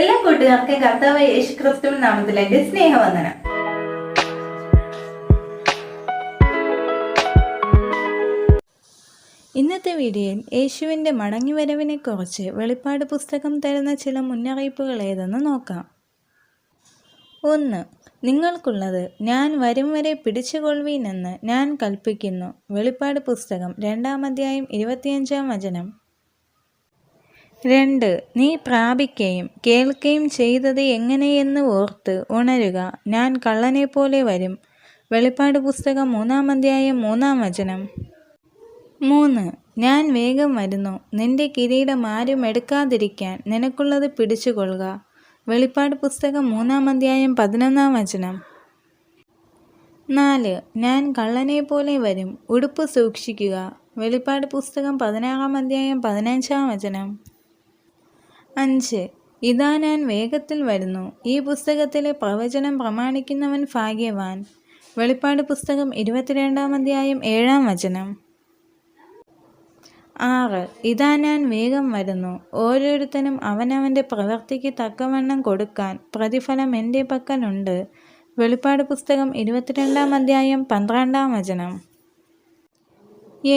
എല്ലാ കൂട്ടുകാർക്കും കർത്താവായ യേശു ക്രിസ്തുവിൻ നാമത്തിൽ എൻ്റെ സ്നേഹവന്ദനം. ഇന്നത്തെ വീഡിയോയിൽ യേശുവിൻ്റെ മടങ്ങിവരവിനെക്കുറിച്ച് വെളിപ്പാട് പുസ്തകം തരുന്ന ചില മുന്നറിയിപ്പുകൾ ഏതെന്ന് നോക്കാം. 1. നിങ്ങൾക്കുള്ളത് ഞാൻ വരും വരെ പിടിച്ചുകൊള്ളുവീനെന്ന് ഞാൻ കൽപ്പിക്കുന്നു. വെളിപ്പാട് പുസ്തകം 2-ാം അധ്യായം 25-ാം വചനം. 2. നീ പ്രാപിക്കുകയും കേൾക്കുകയും ചെയ്തത് എങ്ങനെയെന്ന് ഓർത്ത് ഉണരുക, ഞാൻ കള്ളനെപ്പോലെ വരും. വെളിപ്പാട് പുസ്തകം 3-ാം അധ്യായം 3-ാം വചനം. 3. ഞാൻ വേഗം വരുന്നു, നിന്റെ കിരീടം ആരും എടുക്കാതിരിക്കാൻ നിനക്കുള്ളത് പിടിച്ചുകൊള്ളുക. വെളിപ്പാട് പുസ്തകം 3-ാം അധ്യായം 11-ാം വചനം. 4. ഞാൻ കള്ളനെപ്പോലെ വരും, ഉടുപ്പ് സൂക്ഷിക്കുക. വെളിപ്പാട് പുസ്തകം 16-ാം അധ്യായം 15-ാം വചനം. 5. ഇതാ ഞാൻ വേഗത്തിൽ വരുന്നു, ഈ പുസ്തകത്തിലെ പ്രവചനം പ്രമാണിക്കുന്നവൻ ഭാഗ്യവാൻ. വെളിപ്പാട് പുസ്തകം 22-ാം അധ്യായം 7-ാം വചനം. 6. ഇതാ ഞാൻ വേഗം വരുന്നു, ഓരോരുത്തനും അവനവൻ്റെ പ്രവൃത്തിക്ക് തക്കവണ്ണം കൊടുക്കാൻ പ്രതിഫലം എൻ്റെ പക്കലുണ്ട്. വെളിപ്പാട് പുസ്തകം 22-ാം അധ്യായം 12-ാം വചനം.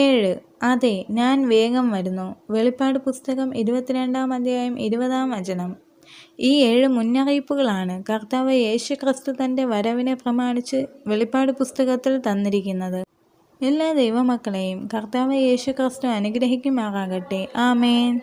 7. അതെ, ഞാൻ വേഗം വരുന്നു. വെളിപ്പാട് പുസ്തകം 22-ാം അധ്യായം 20-ാം വചനം. ഈ 7 മുന്നറിയിപ്പുകളാണ് കർത്താവ് യേശു ക്രിസ്തു തൻ്റെ വരവിനെ പ്രമാണിച്ച് വെളിപ്പാട് പുസ്തകത്തിൽ തന്നിരിക്കുന്നത്. എല്ലാ ദൈവമക്കളെയും കർത്താവ് യേശു ക്രിസ്തു അനുഗ്രഹിക്കുമാറാകട്ടെ. ആമേൻ.